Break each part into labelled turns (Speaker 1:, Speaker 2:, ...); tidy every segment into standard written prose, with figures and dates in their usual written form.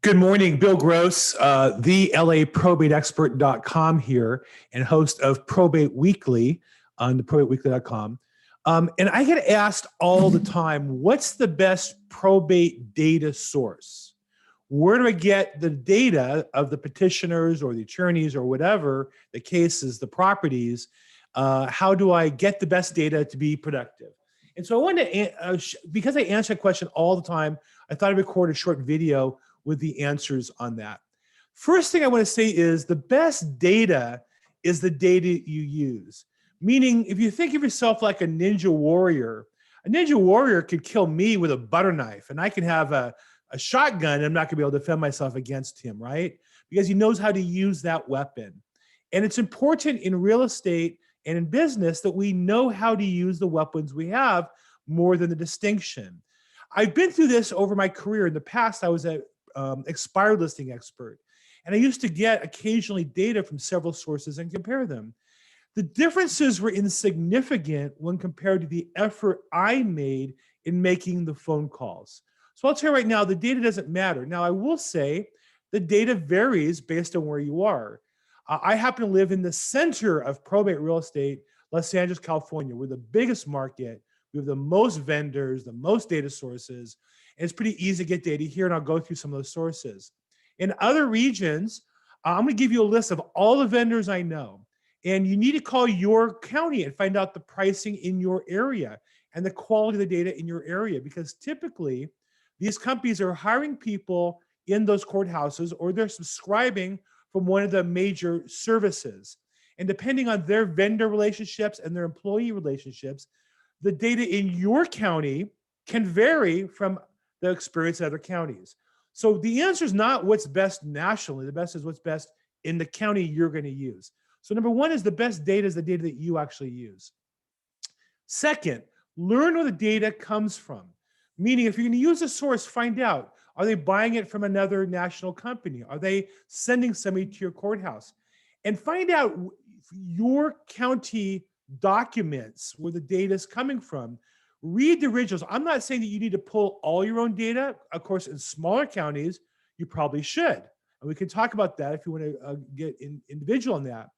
Speaker 1: Good morning, Bill Gross, the LAProbateExpert.com here and host of Probate Weekly on the probateweekly.com. And I get asked all the time, what's the best probate data source? Where do I get the data of the petitioners or the attorneys or whatever the cases, the properties? How do I get the best data to be productive? And so I wanted to, because I answer that question all the time, I thought I'd record a short video with the answers on that. First thing I want to say is the best data is the data you use. Meaning, if you think of yourself like a ninja warrior could kill me with a butter knife, and I can have a shotgun, and I'm not going to be able to defend myself against him, right? Because he knows how to use that weapon. And it's important in real estate and in business that we know how to use the weapons we have more than the distinction. I've been through this over my career. In the past, I was a expired listing expert. And I used to get occasionally data from several sources and compare them. The differences were insignificant when compared to the effort I made in making the phone calls. So I'll tell you right now, the data doesn't matter. Now, I will say the data varies based on where you are. I happen to live in the center of probate real estate, Los Angeles, California. We're the biggest market. We have the most vendors, the most data sources. And it's pretty easy to get data here, and I'll go through some of those sources. In other regions, I'm going to give you a list of all the vendors I know. And you need to call your county and find out the pricing in your area and the quality of the data in your area, because typically these companies are hiring people in those courthouses, or they're subscribing from one of the major services. And depending on their vendor relationships and their employee relationships, the data in your county can vary from the experience in other counties. So the answer is not what's best nationally. The best is what's best in the county you're going to use. So number one is the best data is the data that you actually use. Second, learn where the data comes from. Meaning, if you're going to use a source, find out, are they buying it from another national company? Are they sending somebody to your courthouse? And find out your county documents where the data is coming from. Read the originals. I'm not saying that you need to pull all your own data. Of course, in smaller counties, you probably should. And we can talk about that if you want to get individual on that.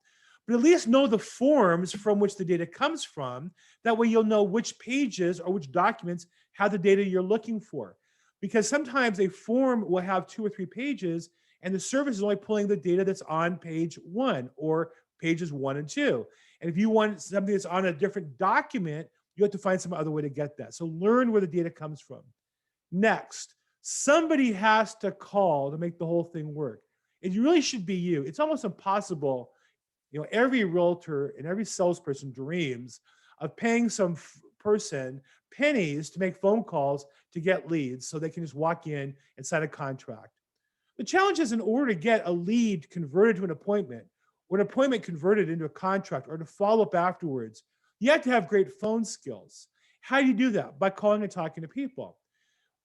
Speaker 1: But at least know the forms from which the data comes from. That way you'll know which pages or which documents have the data you're looking for. Because sometimes a form will have 2 or 3 pages, and the service is only pulling the data that's on page 1 or pages 1 and 2. And if you want something that's on a different document, you have to find some other way to get that. So learn where the data comes from. Next, somebody has to call to make the whole thing work. It really should be you. It's almost impossible. You know, every realtor and every salesperson dreams of paying some person pennies to make phone calls to get leads so they can just walk in and sign a contract. The challenge is, in order to get a lead converted to an appointment, or an appointment converted into a contract, or to follow up afterwards, you have to have great phone skills. How do you do that? By calling and talking to people.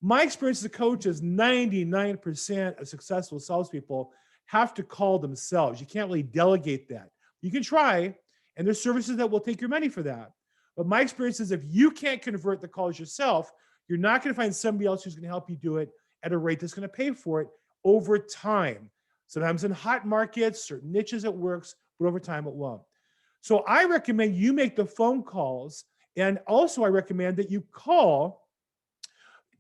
Speaker 1: My experience as a coach is 99% of successful salespeople have to call themselves. You can't really delegate that. You can try, and there's services that will take your money for that. But my experience is, if you can't convert the calls yourself, you're not going to find somebody else who's going to help you do it at a rate that's going to pay for it over time. Sometimes in hot markets, certain niches it works, but over time it won't. So I recommend you make the phone calls, and also I recommend that you call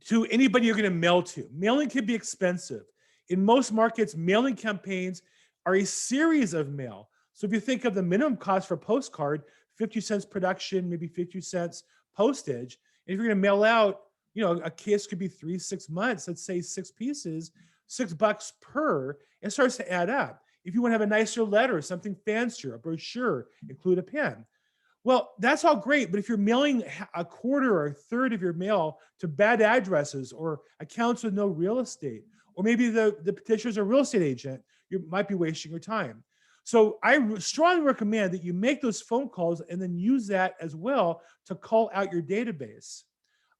Speaker 1: to anybody you're going to mail to. Mailing can be expensive. In most markets, mailing campaigns are a series of mail. So if you think of the minimum cost for a postcard, 50 cents production, maybe 50 cents postage. And if you're going to mail out, you know, a case could be 3-6 months, let's say 6 pieces, $6 per, it starts to add up. If you want to have a nicer letter, something fancier, a brochure, include a pen. Well, that's all great, but if you're mailing a quarter or a third of your mail to bad addresses or accounts with no real estate, or maybe the petitioner's a real estate agent, you might be wasting your time. So I strongly recommend that you make those phone calls and then use that as well to call out your database.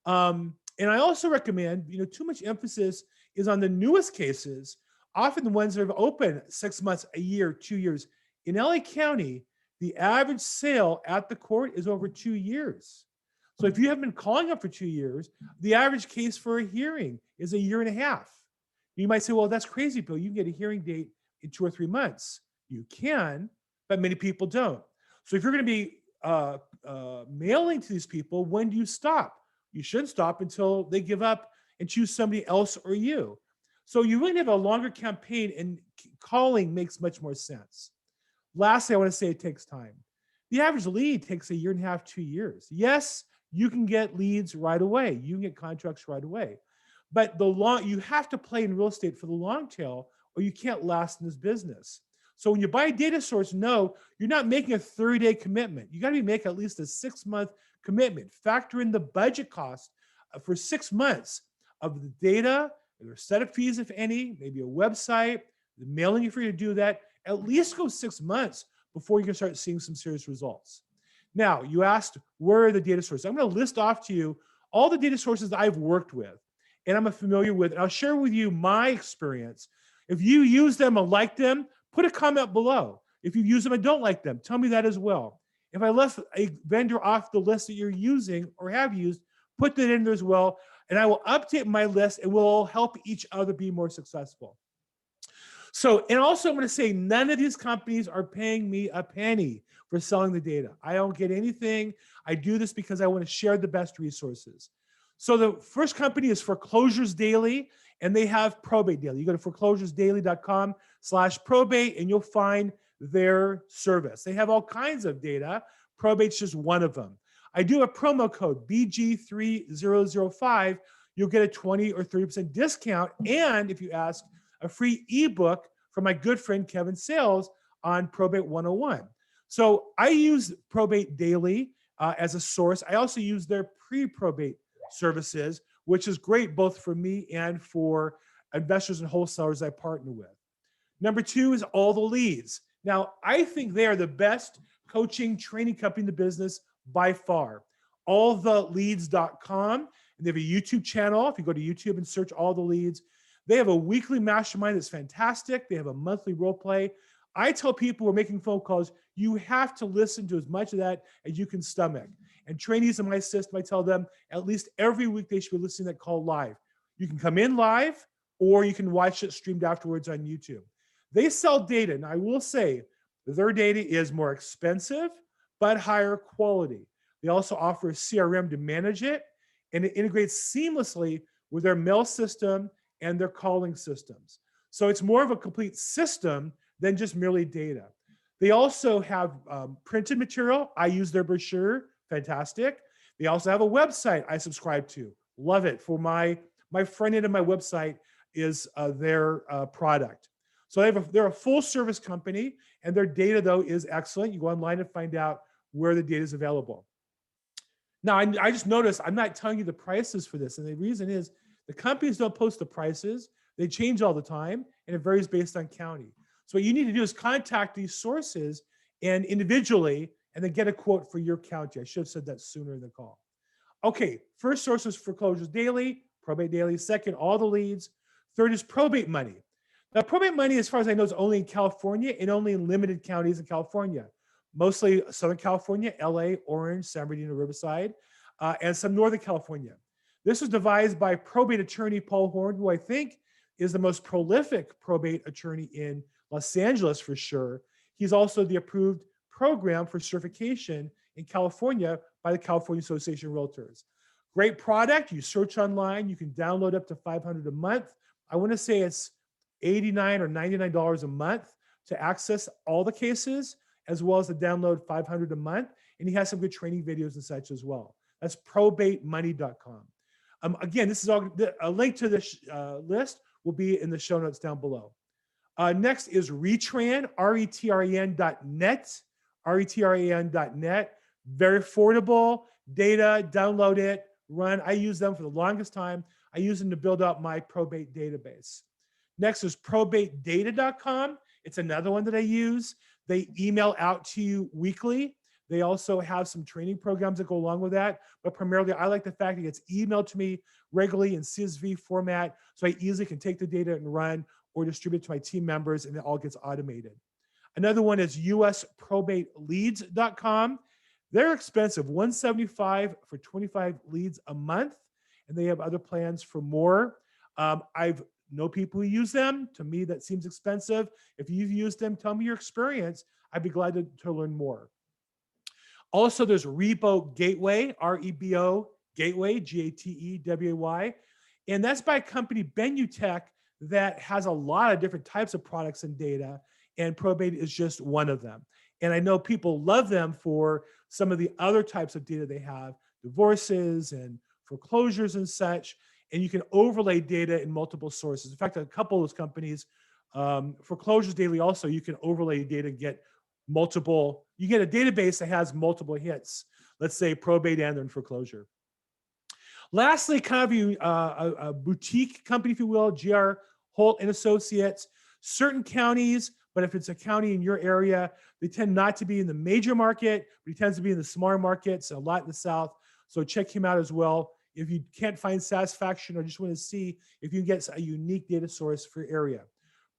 Speaker 1: And I also recommend, you know, too much emphasis is on the newest cases, often the ones that have opened 6 months, a year, 2 years. In LA County, the average sale at the court is over 2 years. So if you have been calling up for 2 years, the average case for a hearing is a year and a half. You might say, well, that's crazy, Bill. You can get a hearing date in 2 or 3 months. You can, but many people don't. So if you're going to be mailing to these people, when do you stop? You shouldn't stop until they give up and choose somebody else or you. So you really have a longer campaign, and calling makes much more sense. Lastly, I want to say it takes time. The average lead takes 1.5 years, 2 years. Yes, you can get leads right away. You can get contracts right away. But you have to play in real estate for the long tail, or you can't last in this business. So when you buy a data source, no, you're not making a 30-day commitment. You got to be making at least a 6-month commitment. Factor in the budget cost for 6 months of the data, their setup fees, if any, maybe a website, the mailing for you to do that. At least go 6 months before you can start seeing some serious results. Now, you asked, where are the data sources? I'm going to list off to you all the data sources that I've worked with and I'm familiar with, and I'll share with you my experience. If you use them or like them, put a comment below. If you use them and don't like them, tell me that as well. If I left a vendor off the list that you're using or have used, put that in there as well, and I will update my list, and we'll help each other be more successful. So, and also I'm going to say none of these companies are paying me a penny for selling the data. I don't get anything. I do this because I want to share the best resources. So the first company is Foreclosures Daily, and they have Probate Daily. You go to foreclosuresdaily.com/probate, and you'll find their service. They have all kinds of data. Probate's just one of them. I do a promo code BG3005. You'll get a 20 or 30% discount. And if you ask, a free ebook from my good friend Kevin Sales on Probate 101. So I use Probate Daily as a source. I also use their pre-probate services, which is great both for me and for investors and wholesalers I partner with. Number 2 is All the Leads. Now, I think they are the best coaching training company in the business by far. alltheleads.com, and they have a YouTube channel. If you go to YouTube and search All the Leads, they have a weekly mastermind that's fantastic. They have a monthly role play. I tell people who are making phone calls, you have to listen to as much of that as you can stomach. And trainees in my system, I tell them at least every week they should be listening to that call live. You can come in live, or you can watch it streamed afterwards on YouTube. They sell data, and I will say their data is more expensive, but higher quality. They also offer a CRM to manage it, and it integrates seamlessly with their mail system and their calling systems. So it's more of a complete system than just merely data. They also have printed material. I use their brochure, fantastic. They also have a website I subscribe to, love it. For my front end of my website is their product. So they're a full service company, and their data though is excellent. You go online and find out where the data is available. Now, I just noticed I'm not telling you the prices for this, and the reason is the companies don't post the prices. They change all the time, and it varies based on county. So what you need to do is contact these sources and individually, and then get a quote for your county. I should have said that sooner in the call. Okay, first source is Foreclosures Daily, Probate Daily. Second, All the Leads. Third is Probate Money. Now, Probate Money, as far as I know, is only in California and only in limited counties in California. Mostly Southern California, LA, Orange, San Bernardino, Riverside, and some Northern California. This was devised by probate attorney Paul Horn, who I think is the most prolific probate attorney in Los Angeles for sure. He's also the approved program for certification in California by the California Association of Realtors. Great product. You search online. You can download up to $500 a month. I want to say it's $89 or $99 a month to access all the cases, as well as to download $500 a month. And he has some good training videos and such as well. That's probatemoney.com. Again, this is all a link to this list will be in the show notes down below. Next is Retran, retran.net, retran.net. Very affordable data, download it, run. I use them for the longest time. I use them to build up my probate database. Next is probatedata.com. It's another one that I use. They email out to you weekly. They also have some training programs that go along with that, but primarily I like the fact that it's emailed to me regularly in CSV format, so I easily can take the data and run or distribute to my team members, and it all gets automated. Another one is usprobateleads.com. They're expensive, $175 for 25 leads a month, and they have other plans for more. know people who use them. To me, that seems expensive. If you've used them, tell me your experience. I'd be glad to learn more. Also, there's Rebo Gateway, R-E-B-O Gateway, G-A-T-E-W-A-Y. And that's by a company, Benutech, that has a lot of different types of products and data, and Probate is just one of them. And I know people love them for some of the other types of data they have, divorces and foreclosures and such, and you can overlay data in multiple sources. In fact, a couple of those companies, Foreclosures Daily also, you can overlay data and get multiple, you get a database that has multiple hits, let's say probate and then foreclosure. Lastly, kind of a boutique company, if you will, GR Holt Associates. Certain counties, but if it's a county in your area, they tend not to be in the major market, but he tends to be in the smaller markets, a lot in the South. So check him out as well. If you can't find satisfaction or just want to see if you can get a unique data source for your area.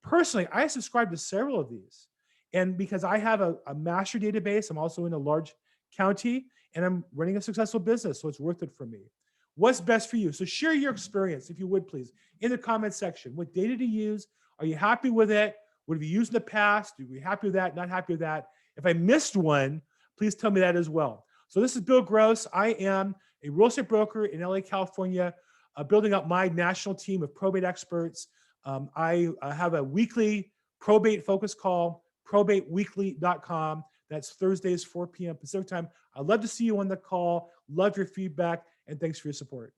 Speaker 1: Personally, I subscribe to several of these. And because I have a master database, I'm also in a large county and I'm running a successful business, so it's worth it for me. What's best for you? So share your experience, if you would, please, in the comment section. What data to use? Are you happy with it? What have you used in the past? Are you happy with that? Not happy with that? If I missed one, please tell me that as well. So this is Bill Gross. I am a real estate broker in LA, California, building up my national team of probate experts. I have a weekly probate focus call, probateweekly.com. That's Thursdays, 4 p.m. Pacific time. I'd love to see you on the call. Love your feedback, and thanks for your support.